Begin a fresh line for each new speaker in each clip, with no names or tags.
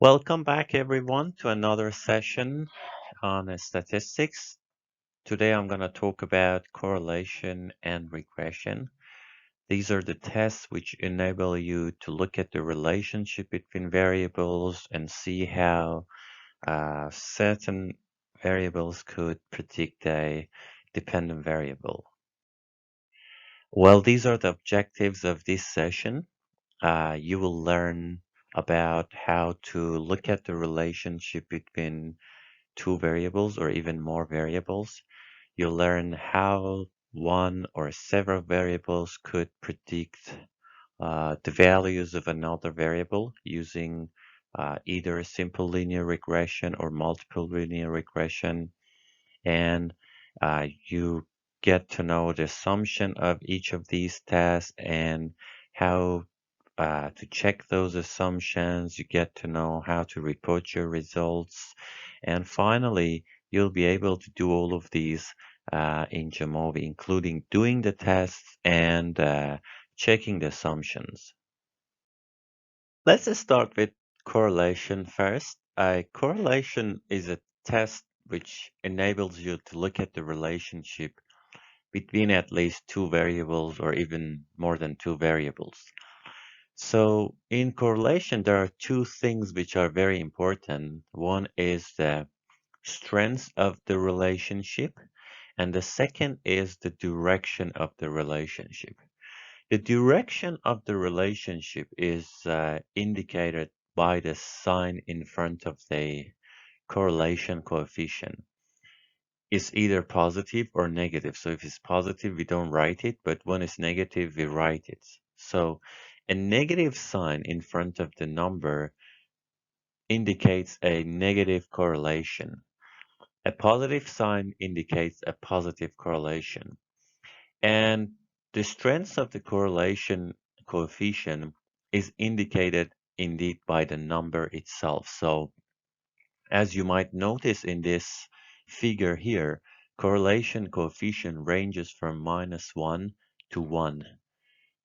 Welcome back, everyone, to another session on statistics. Today, I'm going to talk about correlation and regression. These are the tests which enable you to look at the relationship between variables and see how certain variables could predict a dependent variable. Well, these are the objectives of this session. You will learn about how to look at the relationship between two variables or even more variables. You'll learn how one or several variables could predict the values of another variable using either simple linear regression or multiple linear regression. And you get to know the assumption of each of these tests and how to check those assumptions. You get to know how to report your results. And finally, you'll be able to do all of these in Jamovi, including doing the tests and checking the assumptions. Let's start with correlation first. Correlation is a test which enables you to look at the relationship between at least two variables or even more than two variables. So in correlation, there are two things which are very important. One is the strength of the relationship, and the second is the direction of the relationship. The direction of the relationship is indicated by the sign in front of the correlation coefficient. It's either positive or negative. So if it's positive, we don't write it, but when it's negative, we write it. So a negative sign in front of the number indicates a negative correlation. A positive sign indicates a positive correlation. And the strength of the correlation coefficient is indicated indeed by the number itself. So as you might notice in this figure here, correlation coefficient ranges from -1 to 1.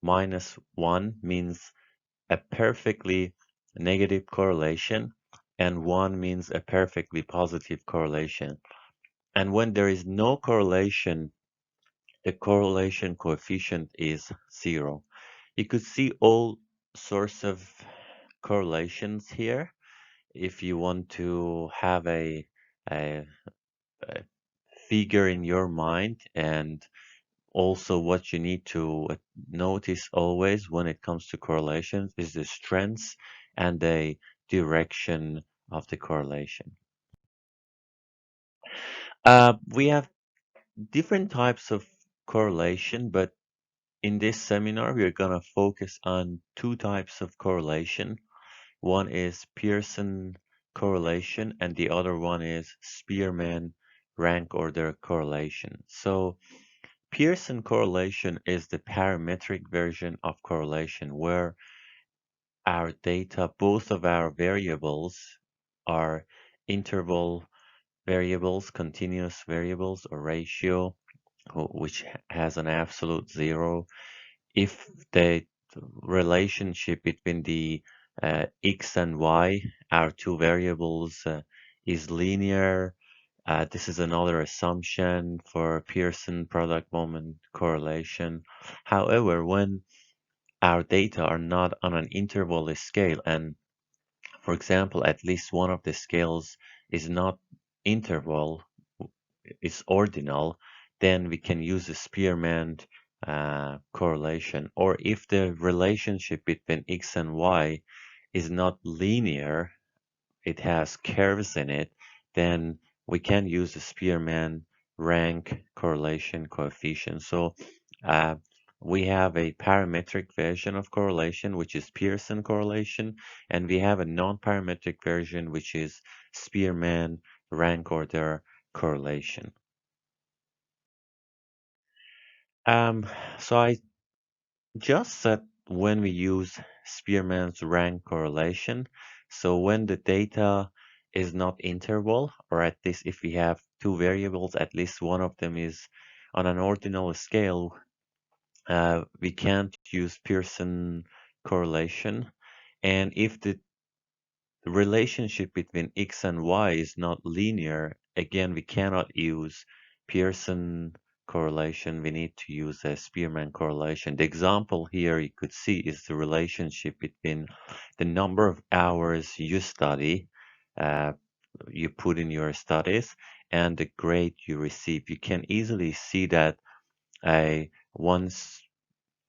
-1 means a perfectly negative correlation, and 1 means a perfectly positive correlation. And when there is no correlation, the correlation coefficient is 0. You could see all sorts of correlations here. If you want to have a, a figure in your mind, and also what you need to notice always when it comes to correlations is the strengths and the direction of the correlation. We have different types of correlation, but in this seminar, we're going to focus on two types of correlation. One is Pearson correlation, and the other one is Spearman rank order correlation. So Pearson correlation is the parametric version of correlation where our data, both of our variables are interval variables, continuous variables, or ratio, which has an absolute zero. If the relationship between the x and y, our two variables, is linear, this is another assumption for Pearson product moment correlation. However, when our data are not on an interval scale, and for example, at least one of the scales is not interval, is ordinal, then we can use a Spearman correlation. Or if the relationship between x and y is not linear, it has curves in it, then we can use the Spearman rank correlation coefficient. So uh, we have a parametric version of correlation, which is Pearson correlation, and we have a non-parametric version, which is Spearman rank order correlation. Um, so I just said when we use Spearman's rank correlation, so when the data is not interval, or at least if we have two variables, at least one of them is on an ordinal scale, we can't use Pearson correlation. And if the the relationship between X and Y is not linear, again, we cannot use Pearson correlation. We need to use a Spearman correlation. The example here you could see is the relationship between the number of hours you study, uh, you put in your studies, and the grade you receive. You can easily see that once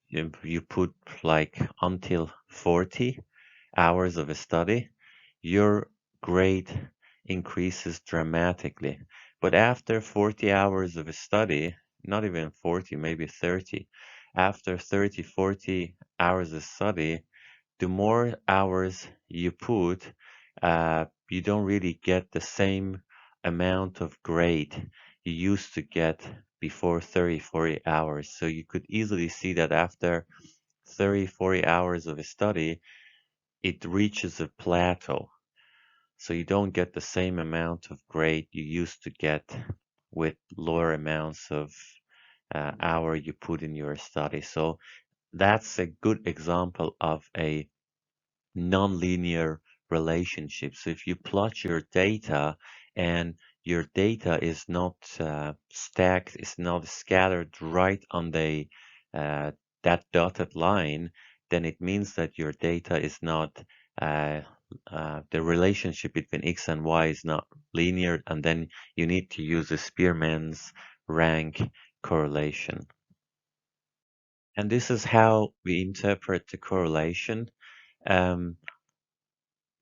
you put like until 40 hours of a study, your grade increases dramatically. But after 40 hours of a study, not even 40, maybe 30, after 30, 40 hours of study, the more hours you put, you don't really get the same amount of grade you used to get before 30, 40 hours. So you could easily see that after 30, 40 hours of a study, it reaches a plateau. So you don't get the same amount of grade you used to get with lower amounts of hour you put in your study. So that's a good example of a nonlinear relationship. So if you plot your data and your data is not stacked, it's not scattered right on the uh, that dotted line, then it means that your data is not uh, the relationship between x and y is not linear, and then you need to use a Spearman's rank correlation. And this is how we interpret the correlation. Um,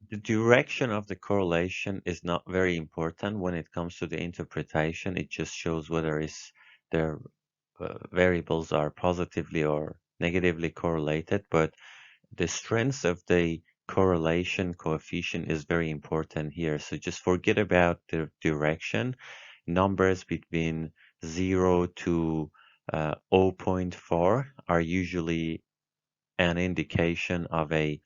The direction of the correlation is not very important when it comes to the interpretation. It just shows whether the variables are positively or negatively correlated. But the strength of the correlation coefficient is very important here. So just forget about the direction. Numbers between 0 to zero point 0.4 are usually an indication of a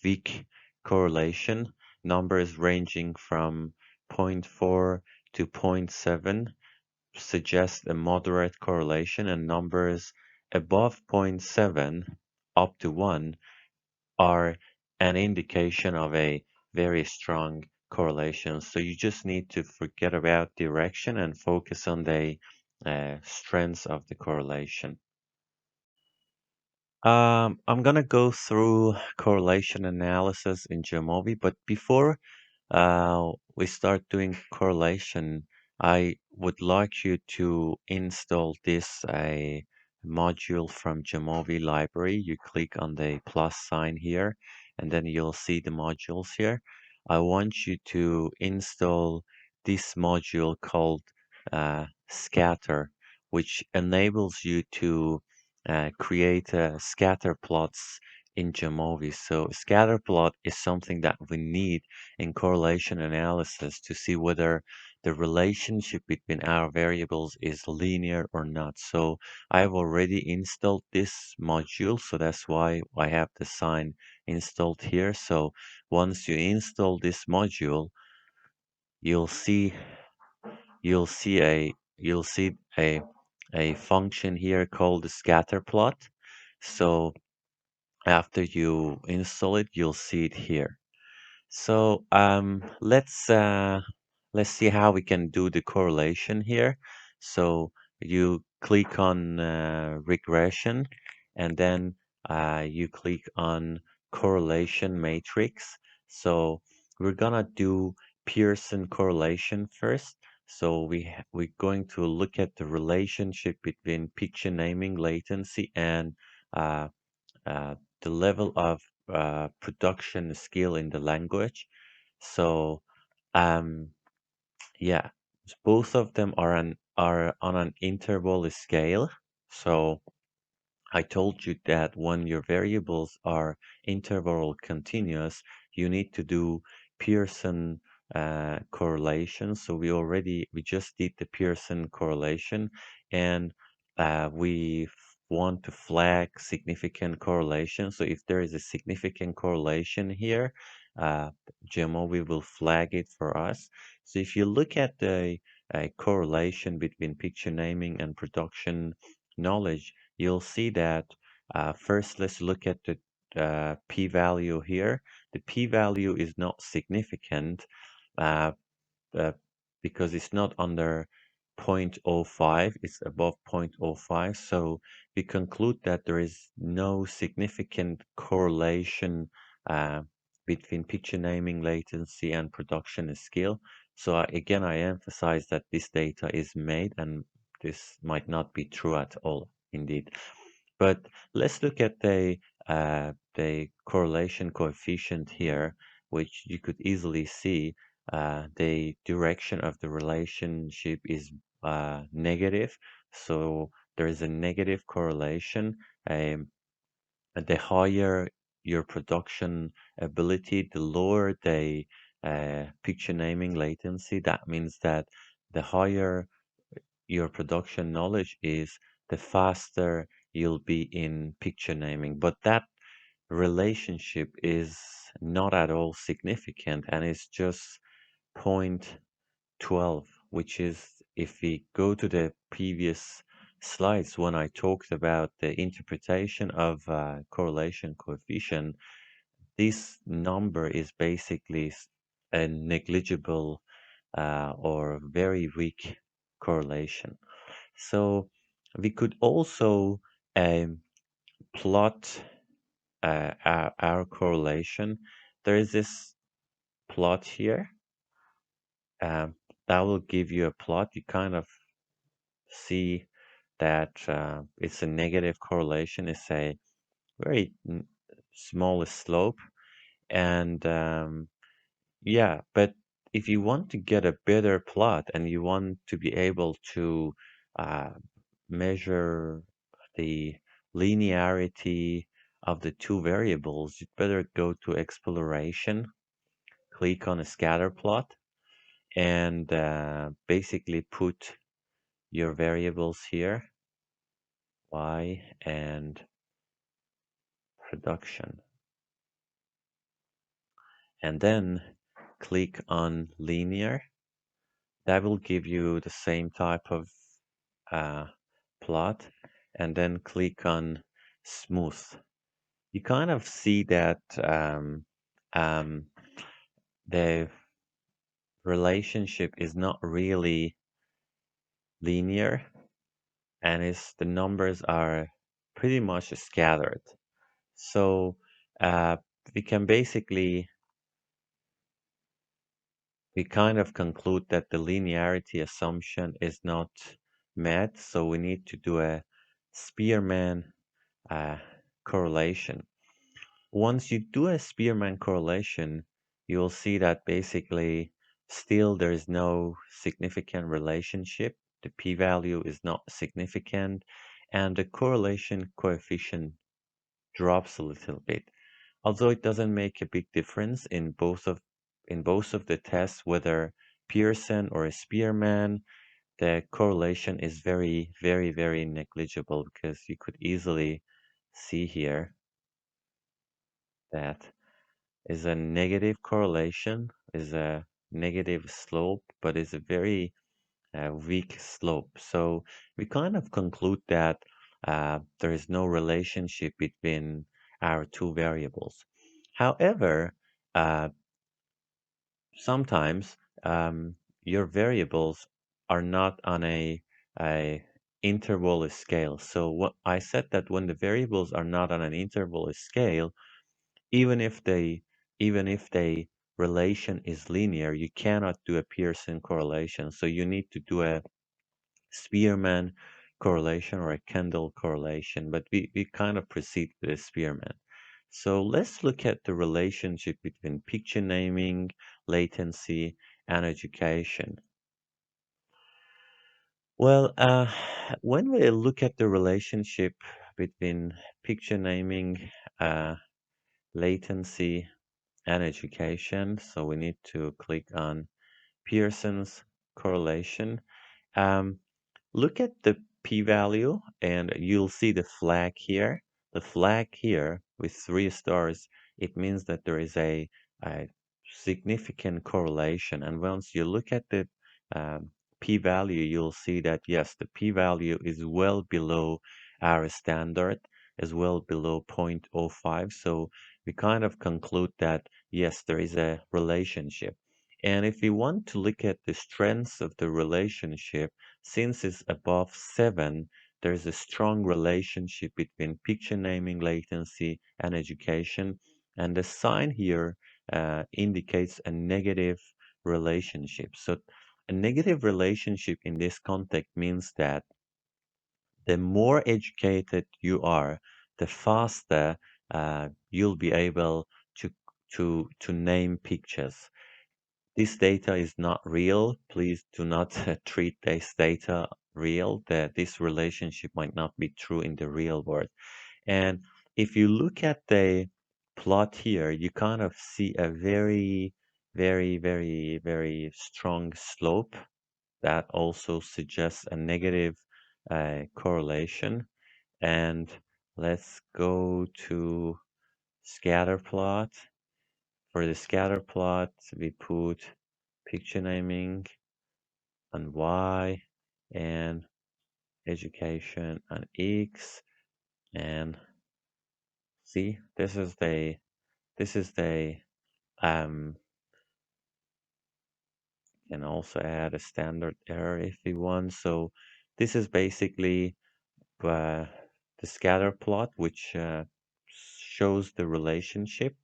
weak correlation. Numbers ranging from zero point 0.4 to zero point 0.7 suggest a moderate correlation, and numbers above zero point 0.7 up to 1 are an indication of a very strong correlation. So you just need to forget about direction and focus on the strengths of the correlation. I'm gonna go through correlation analysis in Jamovi, but before we start doing correlation, I would like you to install this a module from Jamovi library. You click on the plus sign here, and then you'll see the modules here. I want you to install this module called Scatter, which enables you to create scatter plots in Jamovi. So scatter plot is something that we need in correlation analysis to see whether the relationship between our variables is linear or not. So I've already installed this module, so that's why I have the sign installed here. So once you install this module, you'll see you'll see a function here called the scatter plot. So after you install it, you'll see it here. So let's see how we can do the correlation here. So you click on regression, and then you click on correlation matrix. So we're gonna do Pearson correlation first. So we're going to look at the relationship between picture naming latency and uh, the level of production skill in the language. So um, yeah, both of them are on an interval scale. So I told you that when your variables are interval continuous, you need to do Pearson correlation. So we just did the Pearson correlation, and we want to flag significant correlation. So if there is a significant correlation here, uh, GMO will flag it for us. So if you look at the correlation between picture naming and production knowledge, you'll see that first let's look at the p-value here. the p-value is not significant, uh, uh, because it's not under zero point zero 0.05, it's above zero point zero 0.05. So we conclude that there is no significant correlation uh, between picture naming latency and production skill. So again, I emphasize that this data is made and this might not be true at all, indeed. But let's look at the correlation coefficient here, which you could easily see the direction of the relationship is negative. So there is a negative correlation. Um, and the higher your production ability, the lower the picture naming latency. That means that the higher your production knowledge is, the faster you'll be in picture naming. But that relationship is not at all significant and it's just 0.12, which is, if we go to the previous slides when I talked about the interpretation of correlation coefficient, this number is basically a negligible or very weak correlation. So we could also um, plot our correlation. There is this plot here um, that will give you a plot. You kind of see that it's a negative correlation. It's a very small slope. And yeah, but if you want to get a better plot and you want to be able to uh, measure the linearity of the two variables, you'd better go to exploration, click on a scatter plot, and basically put your variables here, y and production, and then click on linear. That will give you the same type of uh, plot, and then click on smooth. You kind of see that um, the relationship is not really linear, and the numbers are pretty much scattered. So uh, we can basically we kind of conclude that the linearity assumption is not met, so we need to do a Spearman uh, correlation. Once you do a Spearman correlation, you'll see that basically still there is no significant relationship. The p-value is not significant, and the correlation coefficient drops a little bit. Although it doesn't make a big difference in both of the tests, whether Pearson or Spearman, the correlation is very, very, very negligible because you could easily see here that is a negative correlation, is a negative slope, but is a very weak slope. So we kind of conclude that there is no relationship between our two variables. However, uh, sometimes your variables are not on a interval scale. So what I said that when the variables are not on an interval scale, even if they even if the relation is linear, you cannot do a Pearson correlation. So you need to do a Spearman correlation or a Kendall correlation, but we kind of proceed with a Spearman. So let's look at the relationship between picture naming, latency, and education. Well, when we look at the relationship between picture naming, latency, and education, so we need to click on Pearson's correlation. Um, Look at the p-value and you'll see the flag here. The flag here with 3 stars, it means that there is a significant correlation. And once you look at the um, p-value, you'll see that yes, the p-value is well below our standard, is well below 0.05. So we kind of conclude that yes, there is a relationship. And if we want to look at the strengths of the relationship, since it's above 7, there's a strong relationship between picture naming latency and education. And the sign here indicates a negative relationship. So a negative relationship in this context means that the more educated you are, the faster you'll be able to to name pictures. This data is not real. Please do not treat this data real. That this relationship might not be true in the real world. And if you look at the plot here, you kind of see a very, very, very, very strong slope that also suggests a negative correlation. And let's go to scatter plot. For the scatter plot, we put picture naming on Y and education on X. And see, this is the um can also add a standard error if we want. So this is basically uh, the scatter plot, which shows the relationship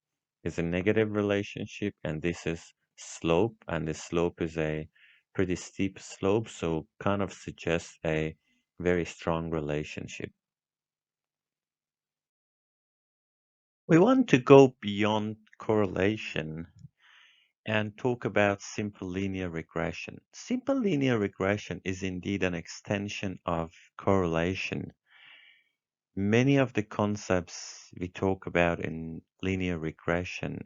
is a negative relationship, and this is slope, and the slope is a pretty steep slope, so kind of suggests a very strong relationship. We want to go beyond correlation and talk about simple linear regression. Simple linear regression is indeed an extension of correlation. Many of the concepts we talk about in linear regression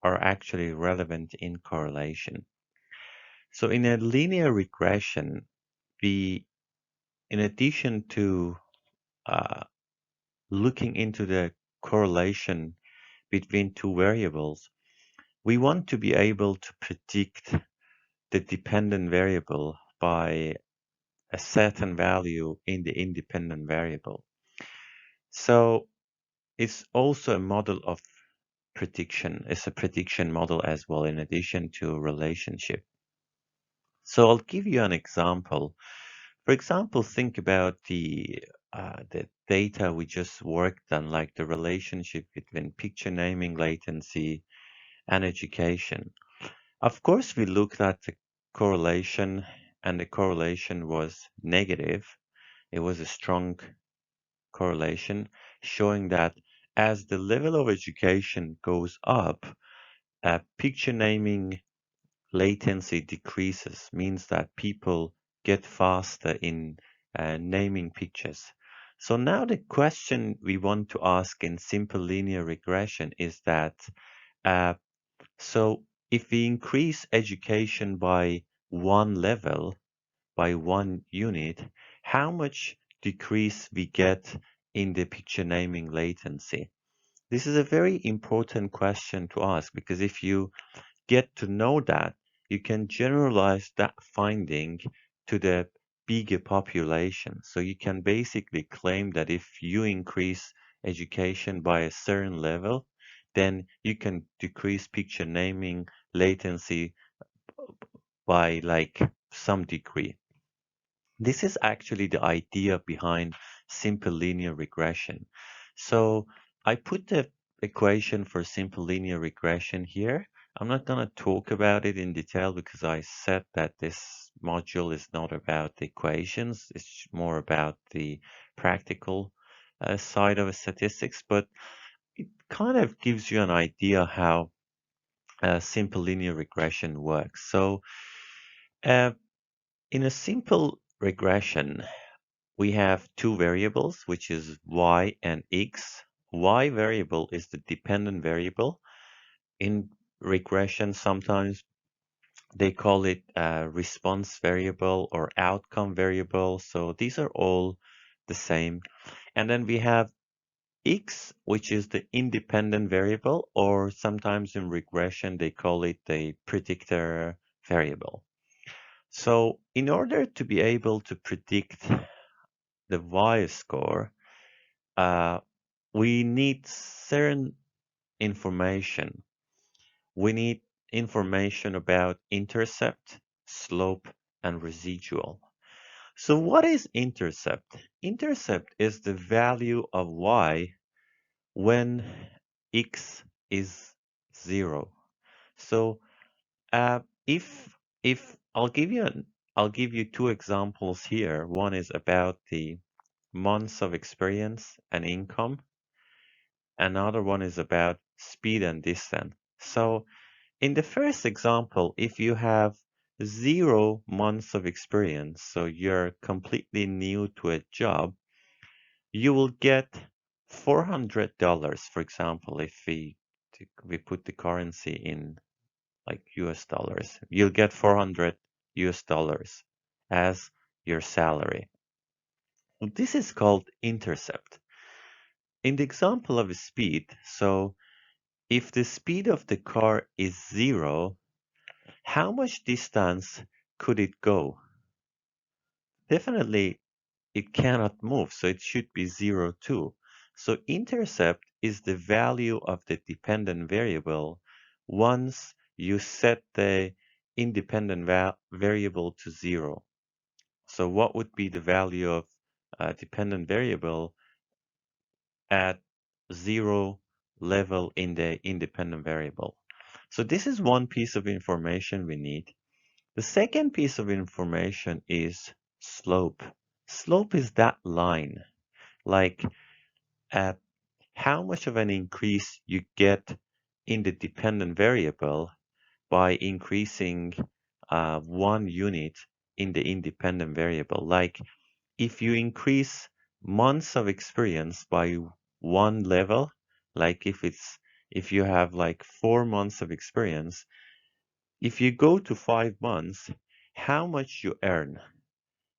are actually relevant in correlation. So in a linear regression, we, in addition to uh, looking into the correlation between two variables, we want to be able to predict the dependent variable by a certain value in the independent variable. So it's also a model of prediction. It's a prediction model as well, in addition to relationship. So I'll give you an example. For example, think about the data we just worked on, like the relationship between picture naming latency and education. Of course, we looked at the correlation, and the correlation was negative. It was a strong correlation, showing that as the level of education goes up, picture naming latency decreases, means that people get faster in naming pictures. So now the question we want to ask in simple linear regression is that, uh, so if we increase education by one level, by one unit, how much decrease we get in the picture naming latency? This is a very important question to ask, because if you get to know that, you can generalize that finding to the bigger population. So you can basically claim that if you increase education by a certain level, then you can decrease picture naming latency by like some degree. This is actually the idea behind simple linear regression. So I put the equation for simple linear regression here. I'm not going to talk about it in detail because I said that this module is not about the equations. It's more about the practical side of statistics, but it kind of gives you an idea how simple linear regression works. So uh, in a simple regression, we have two variables, which is y and x. Y variable is the dependent variable. In regression, sometimes they call it a response variable or outcome variable. So these are all the same. And then we have x, which is the independent variable, or sometimes in regression, they call it the predictor variable. So in order to be able to predict the y-score, uh, we need certain information. we need information about intercept, slope, and residual. So what is intercept? Intercept is the value of y when x is 0. So if I'll give you two examples here. One is about the months of experience and income. Another one is about speed and distance. So in the first example, if you have 0 months of experience, so you're completely new to a job, you will get $400, for example, if we put the currency in like US dollars. You'll get 400 US dollars as your salary. This is called intercept. In the example of speed, so if the speed of the car is 0, how much distance could it go? Definitely it cannot move, so it should be 0 too. So intercept is the value of the dependent variable once you set the independent variable to 0. So what would be the value of a dependent variable at 0 level in the independent variable? So this is one piece of information we need. The second piece of information is slope. Slope is that line, like at how much of an increase you get in the dependent variable by increasing 1 unit in the independent variable. Like if you increase months of experience by 1 level, like if you have like 4 months of experience, if you go to 5 months, how much you earn?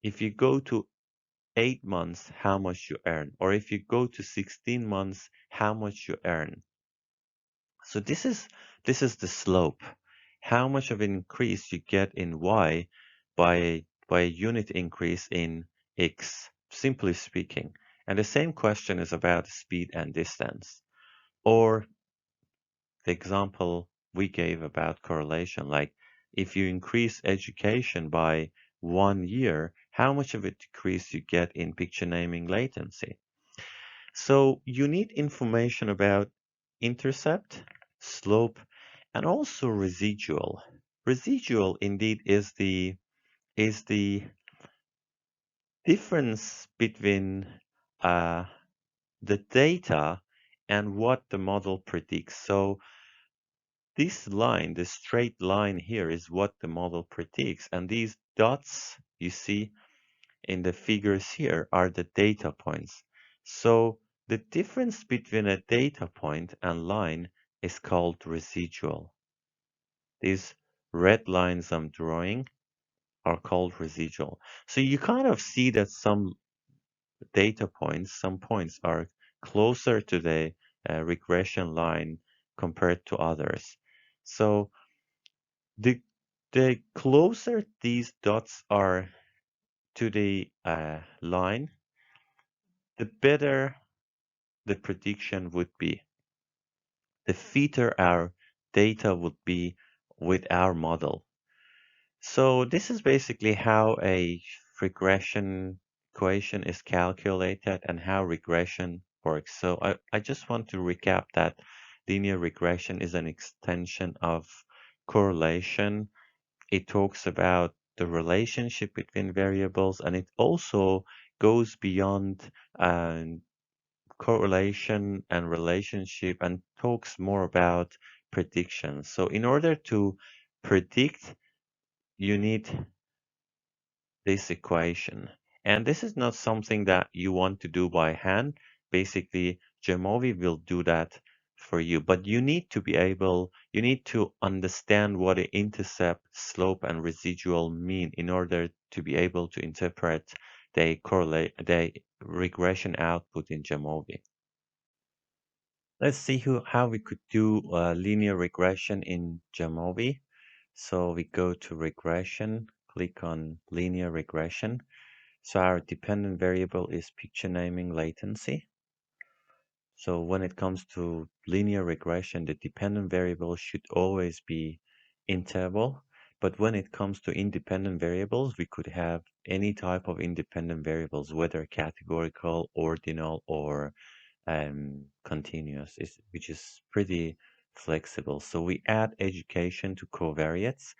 If you go to 8 months, how much you earn? Or if you go to 16 months, how much you earn? So this is the slope. How much of an increase you get in y by a unit increase in x, simply speaking. And the same question is about speed and distance. Or the example we gave about correlation, like if you increase education by 1 year, how much of a decrease you get in picture naming latency? So you need information about intercept, slope, and also residual. Residual indeed is the difference between uh, the data and what the model predicts. So this line, the straight line here, is what the model predicts, and these dots you see in the figures here are the data points. So the difference between a data point and line is called residual. These red lines I'm drawing are called residual. So you kind of see that some data points, some points are closer to the regression line compared to others. So the the closer these dots are to the line, the better the prediction would be. The fitter our data would be with our model. So this is basically how a regression equation is calculated and how regression works. So I just want to recap that linear regression is an extension of correlation. It talks about the relationship between variables, and it also goes beyond correlation and relationship and talks more about prediction. So in order to predict, you need this equation. And this is not something that you want to do by hand. Basically, Jamovi will do that for you. But you need to understand what the intercept, slope, and residual mean in order to be able to interpret the regression output in Jamovi. Let's see how we could do linear regression in Jamovi. So we go to regression, click on linear regression. So our dependent variable is picture naming latency. So when it comes to linear regression, the dependent variable should always be interval. But when it comes to independent variables, we could have any type of independent variables, whether categorical, ordinal, or continuous, which is pretty flexible. So we add education to covariates.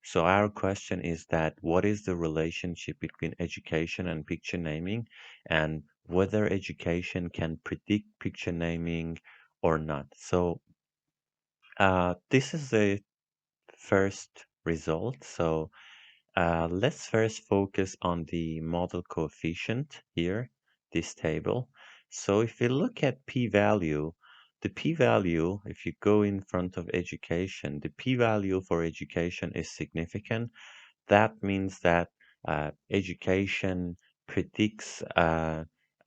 So our question is that what is the relationship between education and picture naming, and whether education can predict picture naming or not. So this is the first result. So let's first focus on the model coefficient here, this table. So if we look at p-value, the p-value, if you go in front of education, the p-value for education is significant. That means that education predicts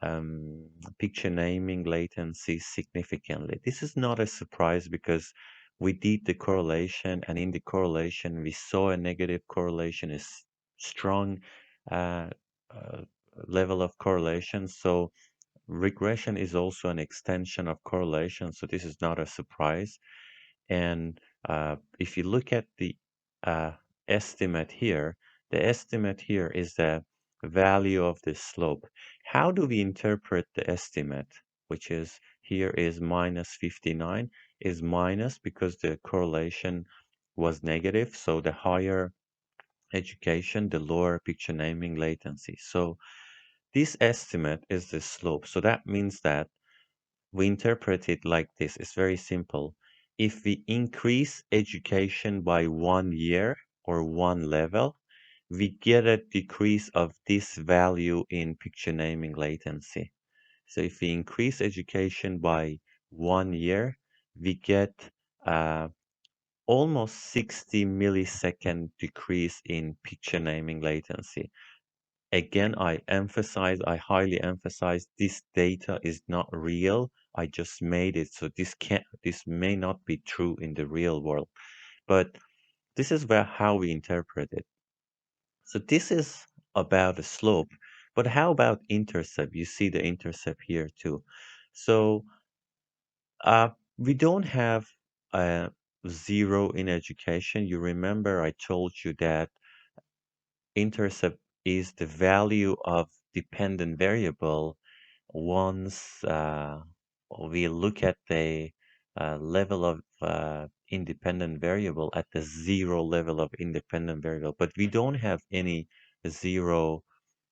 um, picture naming latency significantly. This is not a surprise because we did the correlation, and in the correlation, we saw a negative correlation, is strong uh, uh, level of correlation. So regression is also an extension of correlation. So this is not a surprise. And if you look at the uh, estimate here, the estimate here is the value of the slope. How do we interpret the estimate, which is here is minus 59, is minus because the correlation was negative. So the higher education, the lower picture naming latency. So this estimate is the slope. So that means that we interpret it like this. It's very simple. If we increase education by 1 year or one level, we get a decrease of this value in picture naming latency. So if we increase education by 1 year, we get uh, almost 60 millisecond decrease in picture naming latency. Again, I highly emphasize this data is not real. I just made it, so this may not be true in the real world. But this is how we interpret it. So this is about the slope. But how about intercept? You see the intercept here too. So we don't have a zero in education. You remember I told you that intercept is the value of dependent variable once we look at the level of independent variable at the zero level of independent variable, but we don't have any zero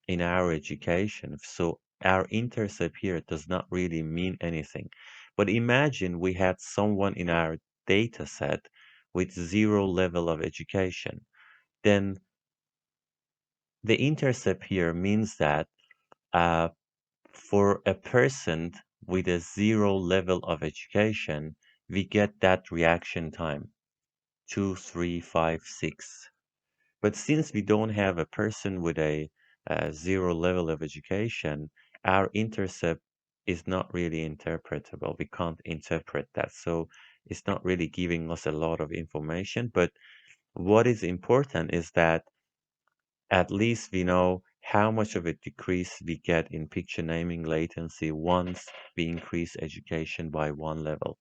in our education. So our intercept here does not really mean anything. But imagine we had someone in our data set with zero level of education. Then the intercept here means that uh, for a person with a zero level of education, we get that reaction time 2, 3, 5, 6. But since we don't have a person with a zero level of education, our intercept is not really interpretable. We can't interpret that. So it's not really giving us a lot of information. But what is important is that at least we know how much of a decrease we get in picture naming latency once we increase education by one level.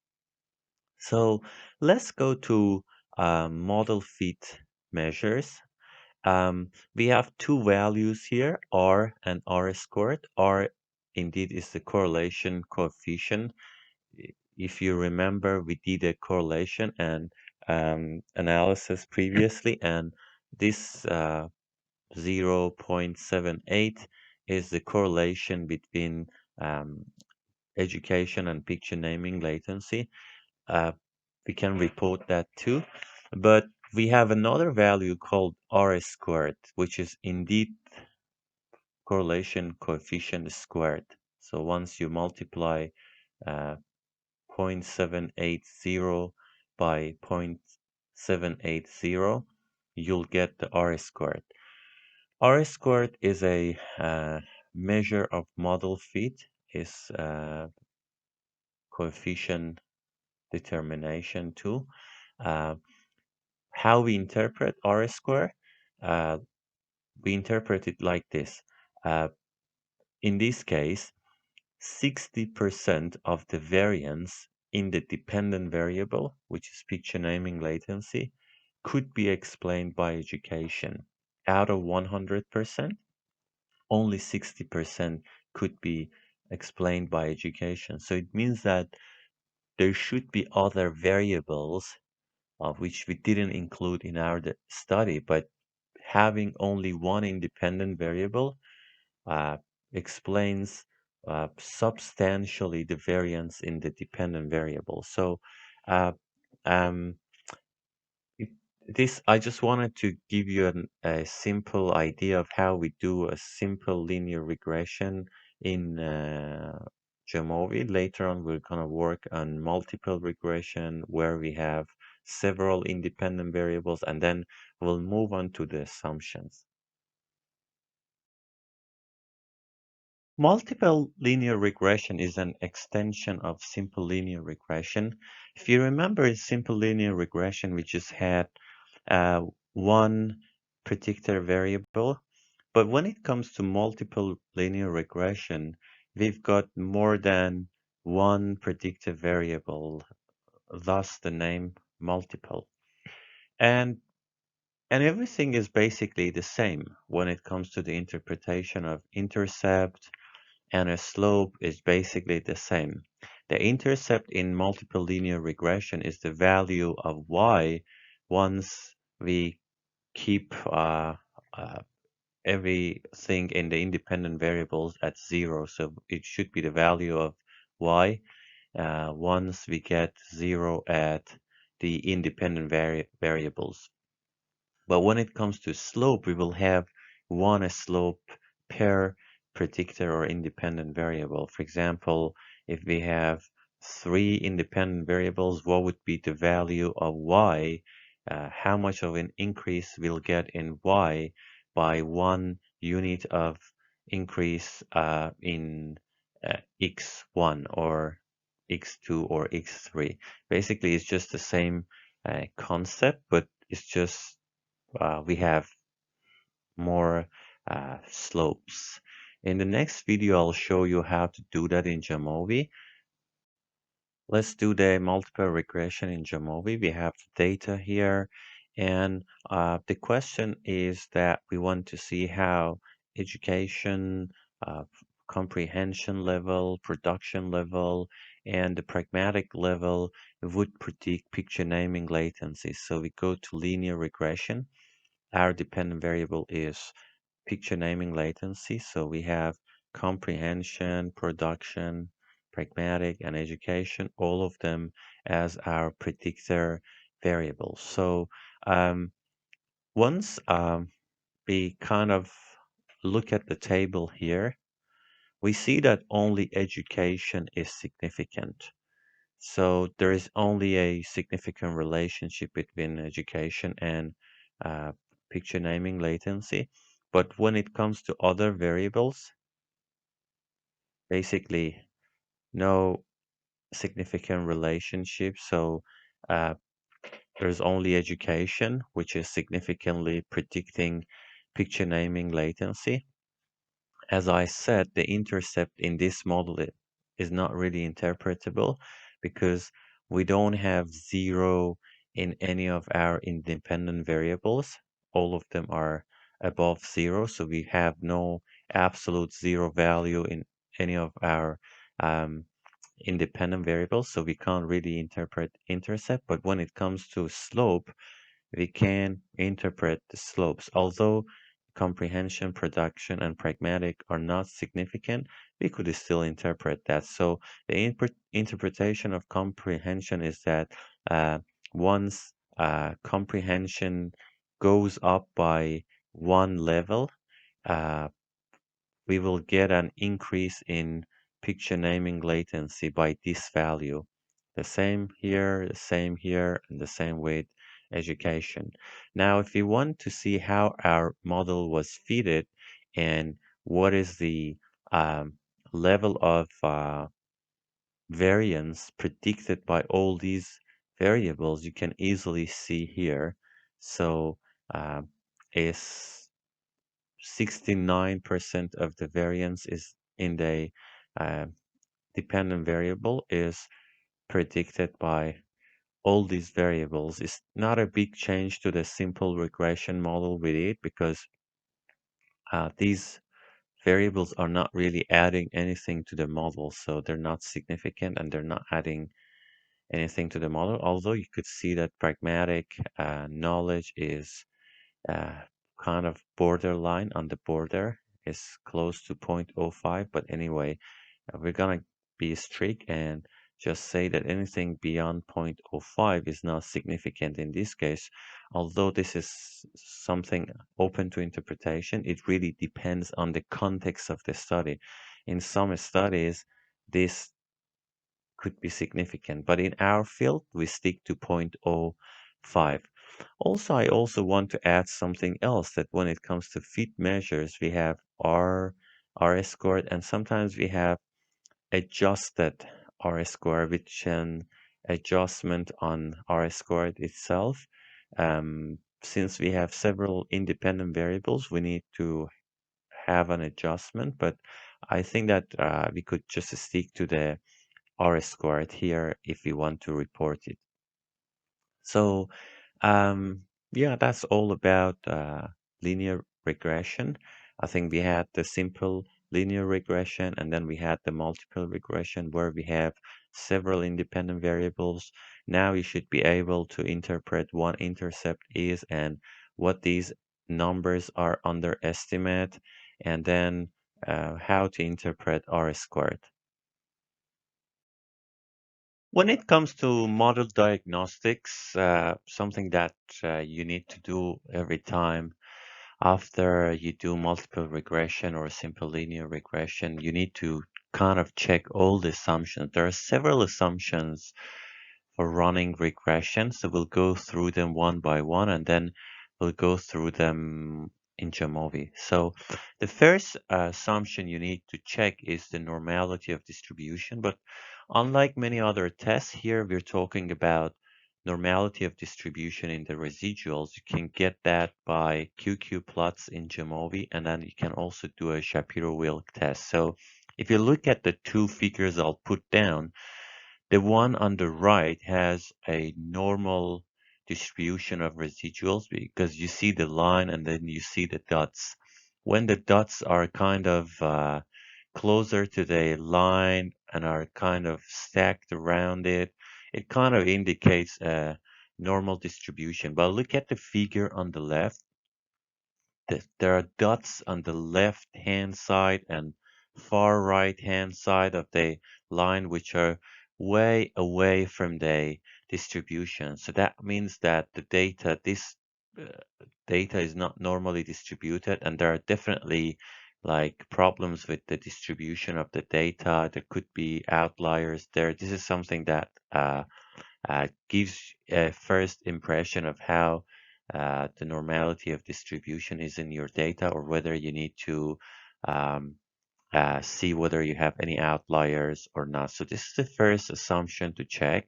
So let's go to model fit measures. We have two values here, R and R squared. R indeed is the correlation coefficient. If you remember, we did a correlation and analysis previously, and this 0.78 is the correlation between um, education and picture naming latency. Uh, we can report that too. But we have another value called R squared, which is indeed correlation coefficient squared. So once you multiply uh, 0.780 by 0.780, you'll get the R squared. R squared is a measure of model fit, is coefficient determination tool. Uh, how we interpret R squared? Uh, we interpret it like this. Uh, in this case, 60% of the variance in the dependent variable, which is picture naming latency, could be explained by education. Out of 100%, only 60% could be explained by education. So it means that there should be other variables which we didn't include in our study, but having only one independent variable uh, explains substantially the variance in the dependent variable. So uh, um, it- this I just wanted to give you a simple idea of how we do a simple linear regression in Jamovi. Later on, we're going to work on multiple regression where we have several independent variables, and then we'll move on to the assumptions. Multiple linear regression is an extension of simple linear regression. If you remember in simple linear regression, we just had uh, one predictor variable. But when it comes to multiple linear regression, we've got more than one predictive variable, thus the name multiple. And and everything is basically the same when it comes to the interpretation of intercept, and a slope is basically the same. The intercept in multiple linear regression is the value of y once we keep everything in the independent variables at 0. So it should be the value of y once we get 0 at the independent variables. But when it comes to slope, we will have one slope per predictor or independent variable. For example, if we have three independent variables, what would be the value of y? How much of an increase we'll get in y by 1 unit of increase in x1 or x2 or x3. Basically, it's just the same concept, but it's just we have more slopes. In the next video, I'll show you how to do that in Jamovi. Let's do the multiple regression in Jamovi. We have the data here, and the question is that we want to see how education, comprehension level, production level, and the pragmatic level would predict picture naming latency. So we go to linear regression. Our dependent variable is picture naming latency. So we have comprehension, production, pragmatic, and education, all of them as our predictor variables. So once we kind of look at the table here, we see that only education is significant. So there is only a significant relationship between education and uh, picture naming latency. But when it comes to other variables, basically no significant relationship. So uh, there's only education, which is significantly predicting picture naming latency. As I said, the intercept in this model is not really interpretable because we don't have 0 in any of our independent variables. All of them are above 0, so we have no absolute 0 value in any of our um, independent variables, so we can't really interpret intercept. But when it comes to slope, we can interpret the slopes. Although comprehension, production, and pragmatic are not significant, we could still interpret that. So the interpretation of comprehension is that once comprehension goes up by one level, uh, we will get an increase in picture naming latency by this value. The same here, and the same with education. Now, if we want to see how our model was fitted and what is the um, level of variance predicted by all these variables, you can easily see here. So is 69% of the variance is in the dependent variable is predicted by all these variables. It's not a big change to the simple regression model we did because these variables are not really adding anything to the model, so they're not significant and they're not adding anything to the model. Although you could see that pragmatic knowledge is uh, kind of borderline on the border, is close to 0.05. But anyway, we're gonna be strict and just say that anything beyond 0.05 is not significant in this case. Although this is something open to interpretation, it really depends on the context of the study. In some studies, this could be significant, but in our field, we stick to 0.05. Also, I also want to add something else that when it comes to fit measures, we have R squared, and sometimes we have adjusted R squared, which an adjustment on R squared itself. Since we have several independent variables, we need to have an adjustment, but I think that we could just stick to the R squared here if we want to report it. So yeah, that's all about linear regression. I think we had the simple linear regression and then we had the multiple regression where we have several independent variables. Now you should be able to interpret what intercept is and what these numbers are under estimate, and then how to interpret R squared. When it comes to model diagnostics, something that you need to do every time after you do multiple regression or simple linear regression, you need to kind of check all the assumptions. There are several assumptions for running regression, so we'll go through them one by one and then we'll go through them in Jamovi. So the first assumption you need to check is the normality of distribution, but unlike many other tests, here we're talking about normality of distribution in the residuals. You can get that by QQ plots in Jamovi, and then you can also do a Shapiro-Wilk test. So if you look at the two figures I'll put down, the one on the right has a normal distribution of residuals because you see the line and then you see the dots. When the dots are kind of closer to the line and are kind of stacked around it, it kind of indicates a normal distribution. But look at the figure on the left. There are dots on the left-hand side and far right-hand side of the line, which are way away from the distribution. So that means that this uh, data is not normally distributed, and there are definitely like problems with the distribution of the data. There could be outliers there. This is something that gives a first impression of how the normality of distribution is in your data, or whether you need to um, see whether you have any outliers or not. So this is the first assumption to check.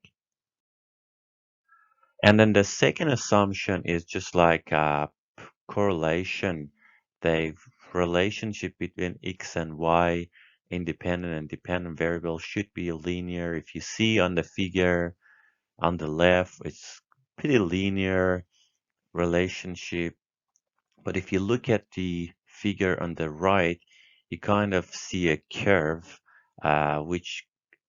And then the second assumption is just like correlation. The relationship between X and Y, independent and dependent variables, should be linear. If you see on the figure, on the left, it's pretty linear relationship. But if you look at the figure on the right, you kind of see a curve, which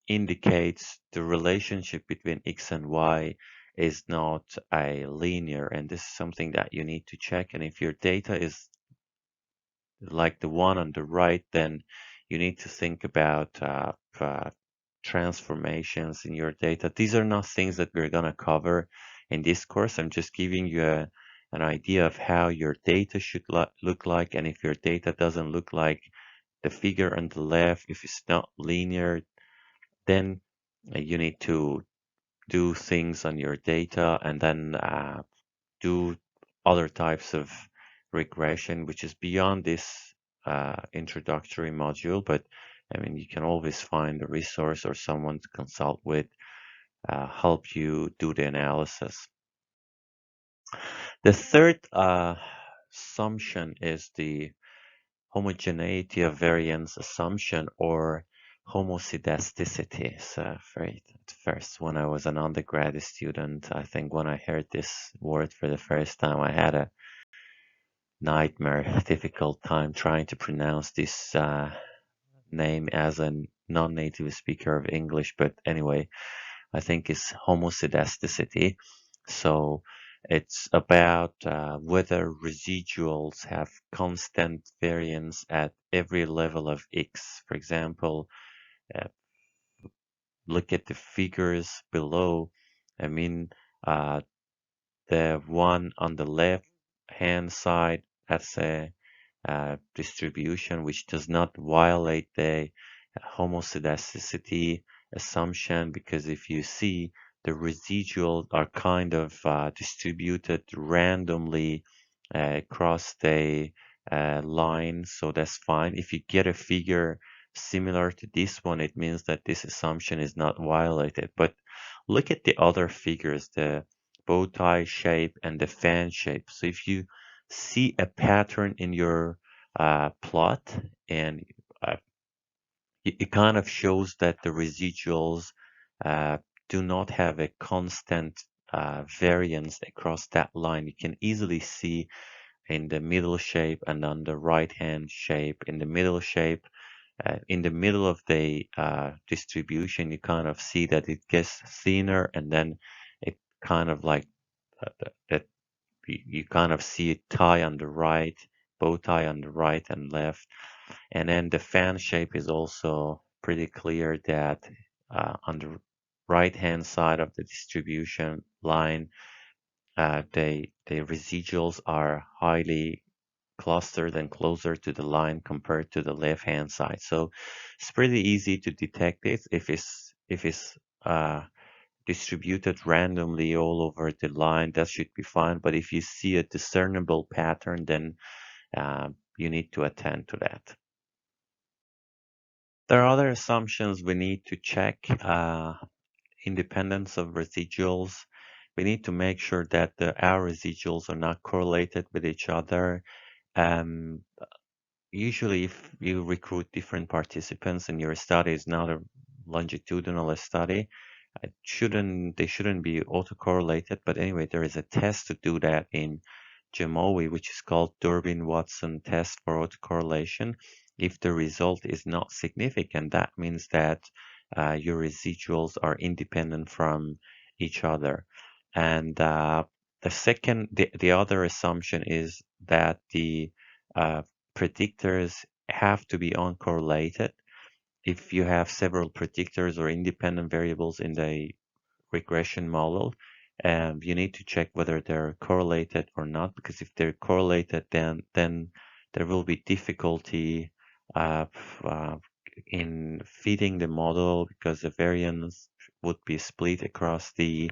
indicates the relationship between X and Y is not a linear. And this is something that you need to check. And if your data is like the one on the right, then you need to think about transformations in your data. These are not things that we're going to cover in this course. I'm just giving you an idea of how your data should look like. And if your data doesn't look like the figure on the left, if it's not linear, then you need to do things on your data and then do other types of regression, which is beyond this introductory module. But I mean, you can always find a resource or someone to consult with, help you do the analysis. The third assumption is the homogeneity of variance assumption, or homoscedasticity. So very at first, when I was an undergrad student, I think when I heard this word for the first time, I had a nightmare, difficult time trying to pronounce this name as a non-native speaker of English. But anyway, I think it's homoscedasticity. So it's about whether residuals have constant variance at every level of x. For example, uh, look at the figures below. I mean, uh, the one on the left hand side, that's a distribution which does not violate the homoscedasticity assumption, because if you see the residuals are kind of distributed randomly across the line, so that's fine. If you get a figure similar to this one, it means that this assumption is not violated. But look at the other figures, the bow tie shape and the fan shape. So if you see a pattern in your plot, and uh, it kind of shows that the residuals uh, do not have a constant variance across that line. You can easily see in the middle shape and on the right hand shape. In the middle shape, in the middle of the distribution, you kind of see that it gets thinner, and then it kind of like that you kind of see a tie on the right, bow tie on the right and left. And then the fan shape is also pretty clear that on the right hand side of the distribution line, the residuals are highly clustered and closer to the line compared to the left hand side. So it's pretty easy to detect it if it's uh, distributed randomly all over the line, that should be fine. But if you see a discernible pattern, then you need to attend to that. There are other assumptions we need to check. Independence of residuals. We need to make sure that our residuals are not correlated with each other. Um, Usually, if you recruit different participants and your study is not a longitudinal study, they shouldn't be autocorrelated. But anyway, there is a test to do that in GEMOI, which is called Durbin-Watson test for autocorrelation. If the result is not significant, that means that your residuals are independent from each other. And the other assumption is that the predictors have to be uncorrelated. If you have several predictors or independent variables in the regression model, you need to check whether they're correlated or not, because if they're correlated, then there will be difficulty uh, uh, in feeding the model, because the variance would be split across the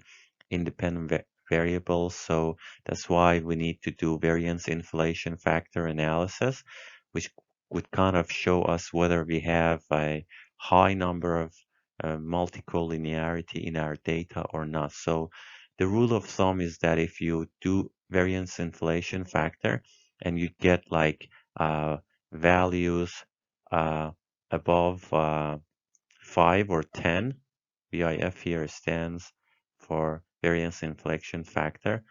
independent variables. So that's why we need to do variance inflation factor analysis, which would kind of show us whether we have a high number of multicollinearity in our data or not. So the rule of thumb is that if you do variance inflation factor and you get like values uh, above 5 or 10, VIF here stands for variance inflation factor.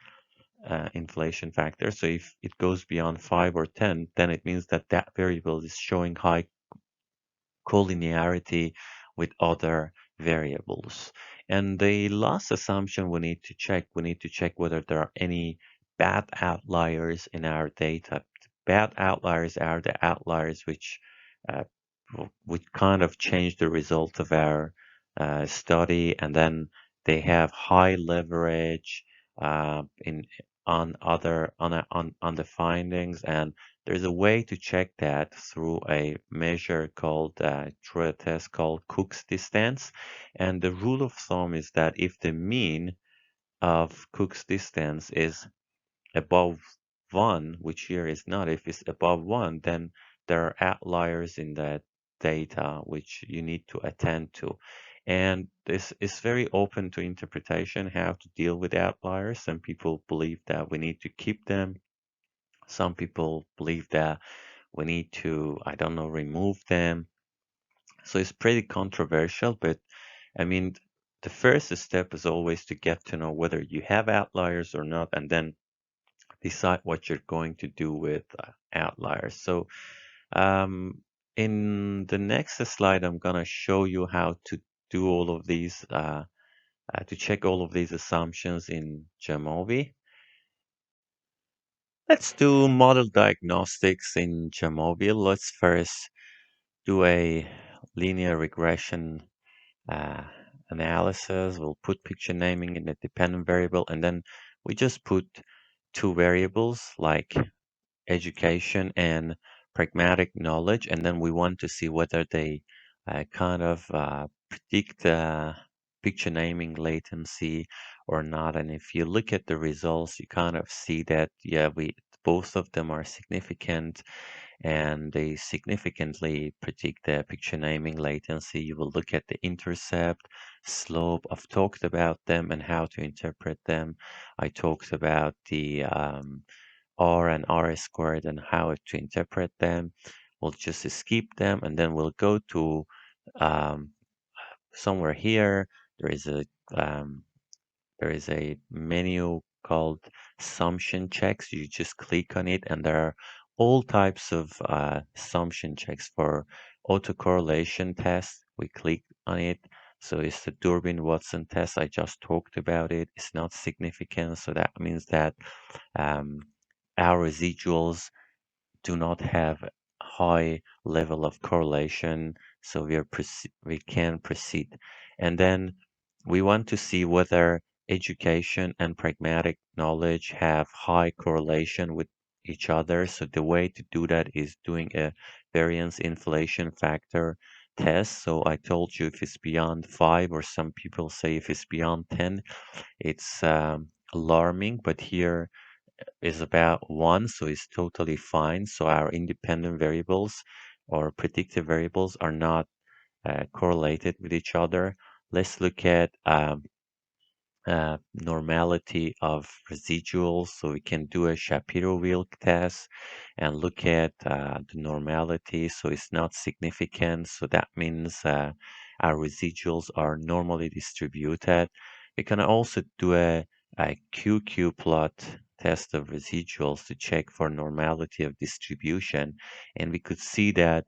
So if it goes beyond 5 or 10, then it means that that variable is showing high collinearity with other variables. And the last assumption we need to check whether there are any bad outliers in our data. Bad outliers are the outliers uh, which kind of change the result of our study, and then they have high leverage in on the findings, and there's a way to check that through a measure called through a test called Cook's distance. And the rule of thumb is that if the mean of Cook's distance is above 1, which here is not, if it's above 1, then there are outliers in that data which you need to attend to. And this is very open to interpretation how to deal with outliers. Some people believe that we need to keep them. Some people believe that we need to, I don't know, remove them. So it's pretty controversial, but I mean, the first step is always to get to know whether you have outliers or not, and then decide what you're going to do with outliers. So in the next slide, I'm going to show you how to do all of these, to check all of these assumptions in Jamovi. Let's do model diagnostics in Jamovi. Let's first do a linear regression uh, analysis. We'll put picture naming in the dependent variable, and then we just put two variables like education and pragmatic knowledge, and then we want to see whether they kind of predict picture naming latency or not. And if you look at the results, you kind of see that yeah, we both of them are significant and they significantly predict the picture naming latency. You will look at the intercept, slope. I've talked about them and how to interpret them. I talked about the R and R squared and how to interpret them. We'll just skip them and then we'll go to um, somewhere here. There is a um, there is a menu called assumption checks. You just click on it, and there are all types of assumption checks for autocorrelation tests. We click on it. So it's the Durbin-Watson test. I just talked about it. It's not significant. So that means that um, our residuals do not have high level of correlation, so we can proceed. And then we want to see whether education and pragmatic knowledge have high correlation with each other. So the way to do that is doing a variance inflation factor test. So I told you if it's beyond 5, or some people say if it's beyond 10, it's alarming, but here is about 1, so it's totally fine. So our independent variables or predictive variables are not correlated with each other. Let's look at normality of residuals. So we can do a Shapiro-Wilk test and look at the normality. So it's not significant. So that means our residuals are normally distributed. We can also do a QQ plot test of residuals to check for normality of distribution. And we could see that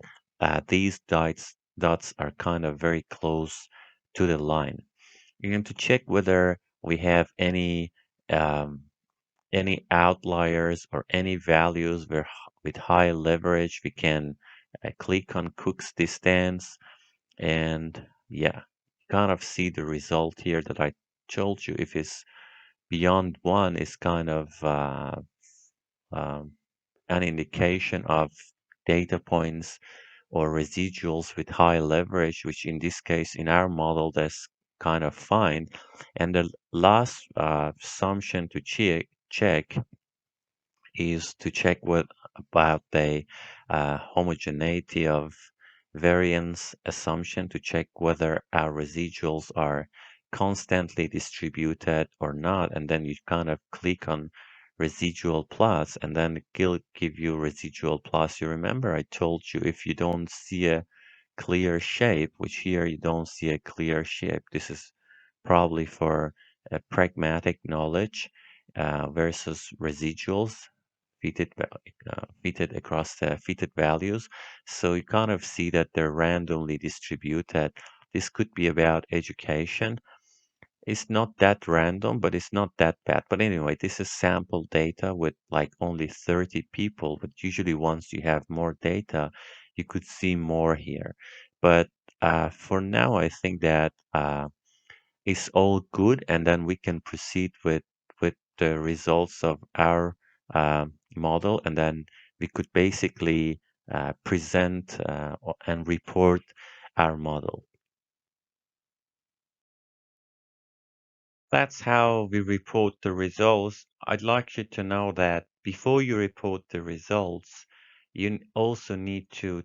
these dots are kind of very close to the line. You're going to check whether we have um, any outliers or any values where with high leverage we can click on Cook's distance, and yeah, kind of see the result here that I told you. If it's beyond 1, it's kind of um, an indication of data points or residuals with high leverage, which in this case, in our model, that's kind of fine. And the last assumption to check is to check what about the homogeneity of variance assumption to check whether our residuals are constantly distributed or not. And then you kind of click on residual plots, and then it'll give you residual plots. You remember I told you if you don't see a clear shape, which here you don't see a clear shape, this is probably for a pragmatic knowledge versus residuals fitted across the fitted values. So you kind of see that they're randomly distributed. This could be about education. It's not that random, but it's not that bad. But anyway, this is sample data with like only 30 people. But usually, once you have more data, you could see more here. But for now, I think that is all good, and then we can proceed with the results of our model, and then we could basically present and report our model. That's how we report the results. I'd like you to know that before you report the results, you also need to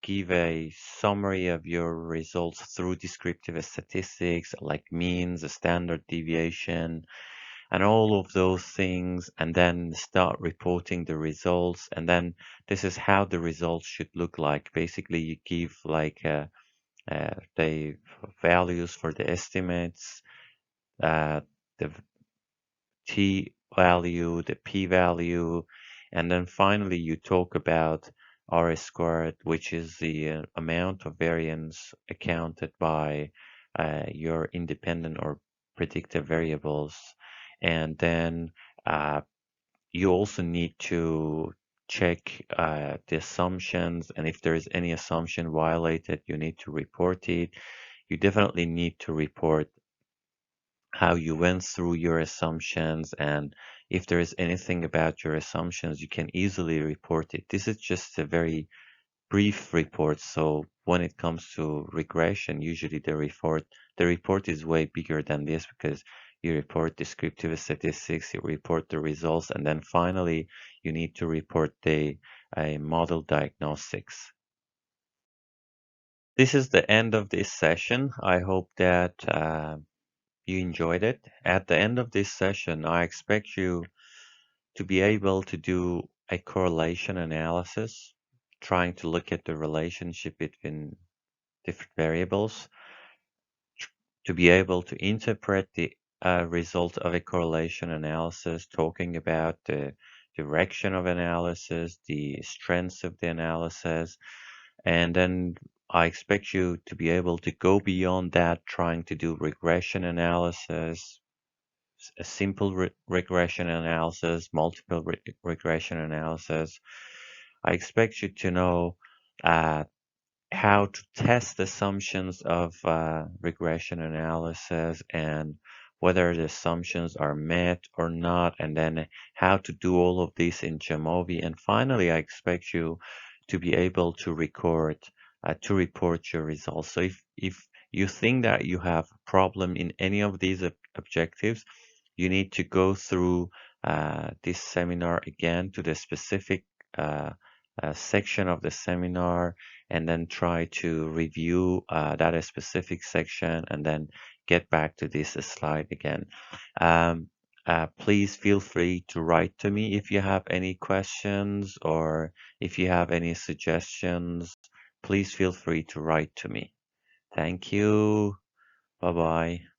give a summary of your results through descriptive statistics like means, a standard deviation, and all of those things, and then start reporting the results. And then this is how the results should look like. Basically, you give like the values for the estimates, uh, the t value, the p value, and then finally you talk about r squared, which is the amount of variance accounted by your independent or predictive variables. And then uh, you also need to check the assumptions, and if there is any assumption violated, you need to report it. You definitely need to report how you went through your assumptions, and if there is anything about your assumptions, you can easily report it. This is just a very brief report. So when it comes to regression, usually the report is way bigger than this, because you report descriptive statistics, you report the results, and then finally you need to report the model diagnostics. This is the end of this session. I hope that you enjoyed it. At the end of this session, I expect you to be able to do a correlation analysis, trying to look at the relationship between different variables, to be able to interpret the result of a correlation analysis, talking about the direction of analysis, the strengths of the analysis, and then I expect you to be able to go beyond that, trying to do regression analysis, a simple regression analysis, multiple regression analysis. I expect you to know uh, how to test assumptions of regression analysis, and whether the assumptions are met or not, and then how to do all of this in Jamovi. And finally, I expect you to be able to report your results. So if you think that you have a problem in any of these objectives, you need to go through this seminar again to the specific uh, section of the seminar, and then try to review that specific section, and then get back to this slide again. Um, Please feel free to write to me if you have any questions, or if you have any suggestions. Please feel free to write to me. Thank you. Bye bye.